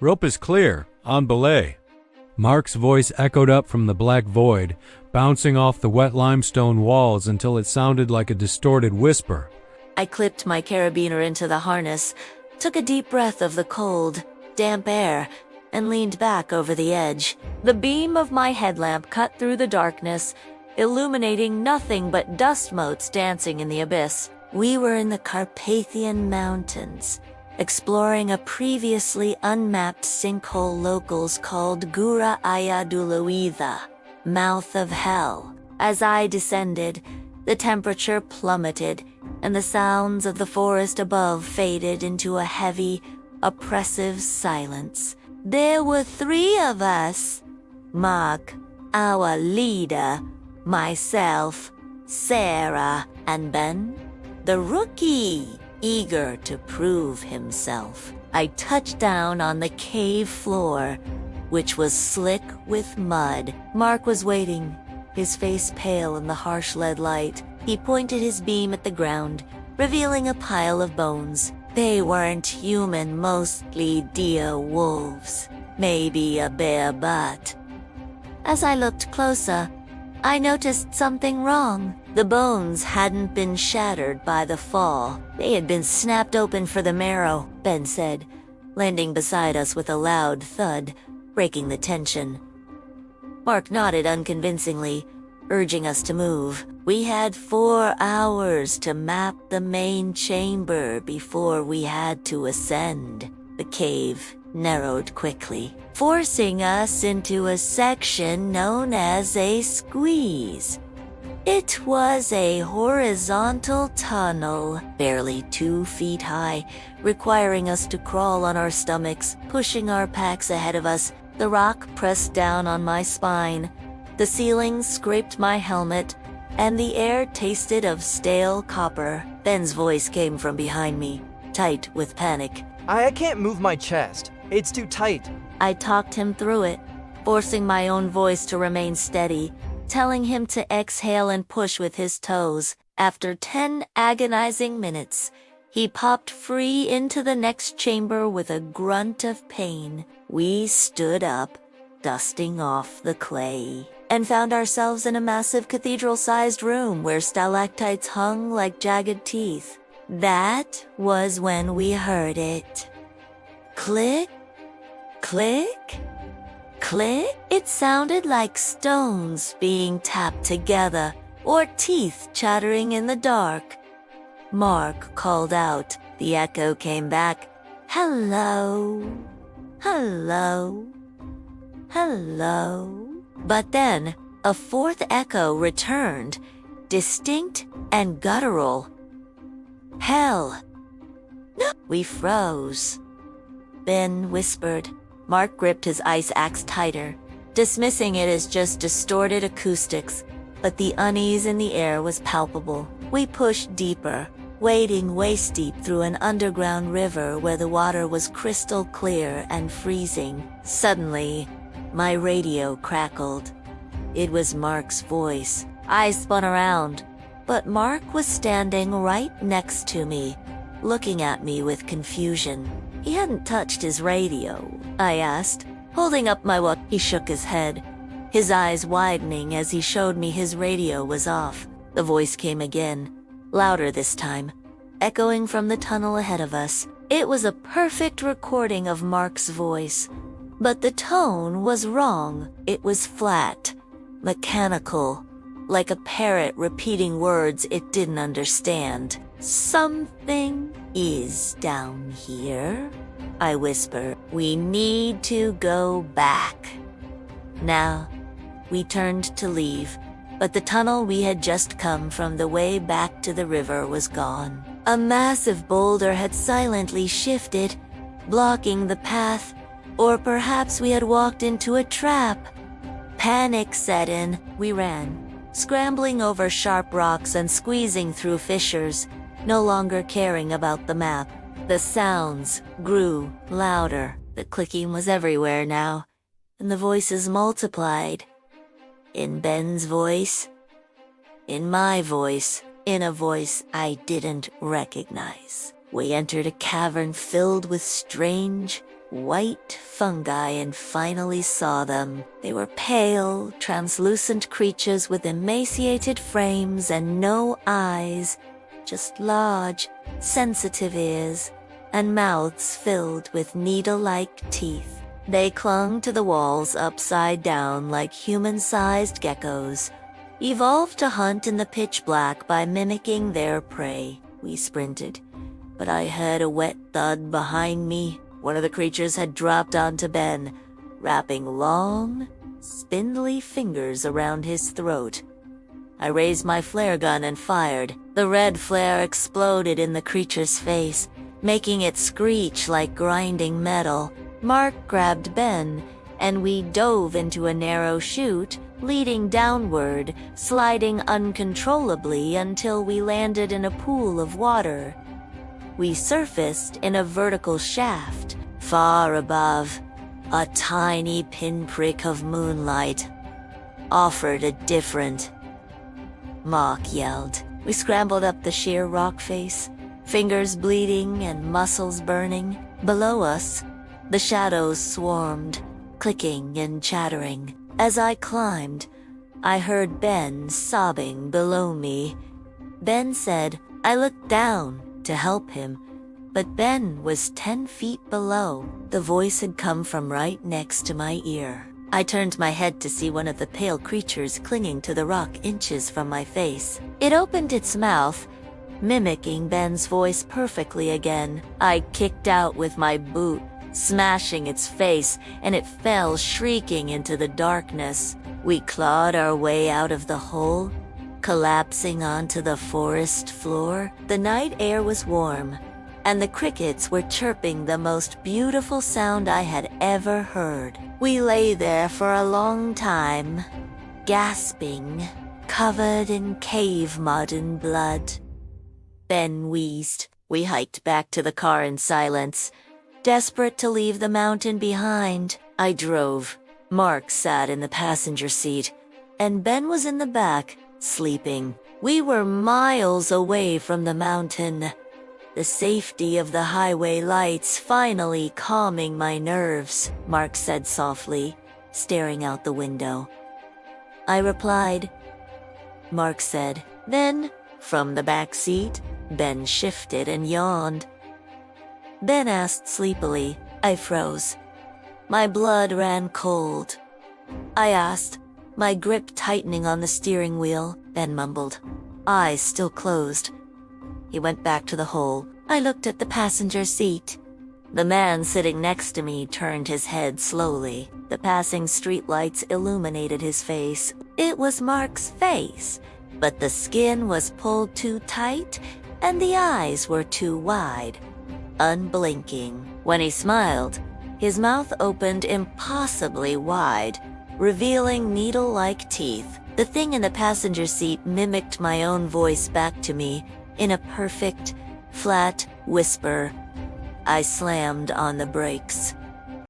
Rope is clear, on belay. Mark's voice echoed up from the black void, bouncing off the wet limestone walls until it sounded like a distorted whisper. I clipped my carabiner into the harness, took a deep breath of the cold, damp air, and leaned back over the edge. The beam of my headlamp cut through the darkness, illuminating nothing but dust motes dancing in the abyss. We were in the Carpathian Mountains, exploring a previously unmapped sinkhole locals called Gura Ayaduluitha, Mouth of Hell. As I descended, the temperature plummeted, and the sounds of the forest above faded into a heavy, oppressive silence. There were 3 of us: Mark, our leader, myself, Sarah, and Ben, the rookie, eager to prove himself. I touched down on the cave floor, which was slick with mud. Mark was waiting, his face pale in the harsh lead light. He pointed his beam at the ground, revealing a pile of bones. They weren't human, mostly deer wolves, maybe a bear butt. As I looked closer, I noticed something wrong. The bones hadn't been shattered by the fall. They had been snapped open for the marrow, Ben said, landing beside us with a loud thud, breaking the tension. Mark nodded unconvincingly, urging us to move. We had 4 hours to map the main chamber before we had to ascend. The cave narrowed quickly, forcing us into a section known as a squeeze. It was a horizontal tunnel, barely 2 feet high, requiring us to crawl on our stomachs, pushing our packs ahead of us. The rock pressed down on my spine. The ceiling scraped my helmet, and the air tasted of stale copper. Ben's voice came from behind me, tight with panic. I can't move my chest. It's too tight. I talked him through it, forcing my own voice to remain steady, telling him to exhale and push with his toes. After 10 agonizing minutes, he popped free into the next chamber with a grunt of pain. We stood up, dusting off the clay, and found ourselves in a massive cathedral-sized room where stalactites hung like jagged teeth. That was when we heard it. Click, click, click. It sounded like stones being tapped together, or teeth chattering in the dark. Mark called out. The echo came back. Hello, hello, hello. But then, a 4th echo returned, distinct and guttural. Hell. No. We froze. Ben whispered. Mark gripped his ice axe tighter, dismissing it as just distorted acoustics, but the unease in the air was palpable. We pushed deeper, wading waist-deep through an underground river where the water was crystal clear and freezing. Suddenly, my radio crackled. It was Mark's voice. I spun around, but Mark was standing right next to me, looking at me with confusion. He hadn't touched his radio, I asked, holding up my watch. He shook his head, his eyes widening as he showed me his radio was off. The voice came again, louder this time, echoing from the tunnel ahead of us. It was a perfect recording of Mark's voice, but the tone was wrong. It was flat, mechanical, like a parrot repeating words it didn't understand. Something is down here, I whisper. We need to go back. Now, we turned to leave, but the tunnel we had just come from the way back to the river was gone. A massive boulder had silently shifted, blocking the path, or perhaps we had walked into a trap. Panic set in. We ran, scrambling over sharp rocks and squeezing through fissures, no longer caring about the map. The sounds grew louder. The clicking was everywhere now, and the voices multiplied. In Ben's voice, in my voice, in a voice I didn't recognize. We entered a cavern filled with strange, white fungi and finally saw them. They were pale, translucent creatures with emaciated frames and no eyes, just large, sensitive ears and mouths filled with needle-like teeth. They clung to the walls upside down like human-sized geckos, evolved to hunt in the pitch black by mimicking their prey. We sprinted, but I heard a wet thud behind me. One of the creatures had dropped onto Ben, wrapping long, spindly fingers around his throat. I raised my flare gun and fired. The red flare exploded in the creature's face, making it screech like grinding metal. Mark grabbed Ben, and we dove into a narrow chute, leading downward, sliding uncontrollably until we landed in a pool of water. We surfaced in a vertical shaft. Far above, a tiny pinprick of moonlight offered a different. Mark yelled. We scrambled up the sheer rock face, fingers bleeding and muscles burning. Below us, the shadows swarmed, clicking and chattering. As I climbed, I heard Ben sobbing below me. Ben said I looked down to help him, but Ben was 10 feet below. The voice had come from right next to my ear. I turned my head to see one of the pale creatures clinging to the rock inches from my face. It opened its mouth, mimicking Ben's voice perfectly again. I kicked out with my boot, smashing its face, and it fell shrieking into the darkness. We clawed our way out of the hole, collapsing onto the forest floor. The night air was warm, and the crickets were chirping the most beautiful sound I had ever heard. We lay there for a long time, gasping, covered in cave mud and blood. Ben wheezed. We hiked back to the car in silence, desperate to leave the mountain behind. I drove. Mark sat in the passenger seat, and Ben was in the back, sleeping. We were miles away from the mountain, the safety of the highway lights finally calming my nerves, Mark said softly, staring out the window. I replied. Mark said. Then, from the back seat, Ben shifted and yawned. Ben asked sleepily. I froze. My blood ran cold. I asked, my grip tightening on the steering wheel. Ben mumbled, eyes still closed. He went back to the hole. I looked at the passenger seat. The man sitting next to me turned his head slowly. The passing streetlights illuminated his face. It was Mark's face, but the skin was pulled too tight and the eyes were too wide, unblinking. When he smiled, his mouth opened impossibly wide, revealing needle-like teeth. The thing in the passenger seat mimicked my own voice back to me in a perfect, flat whisper. I slammed on the brakes.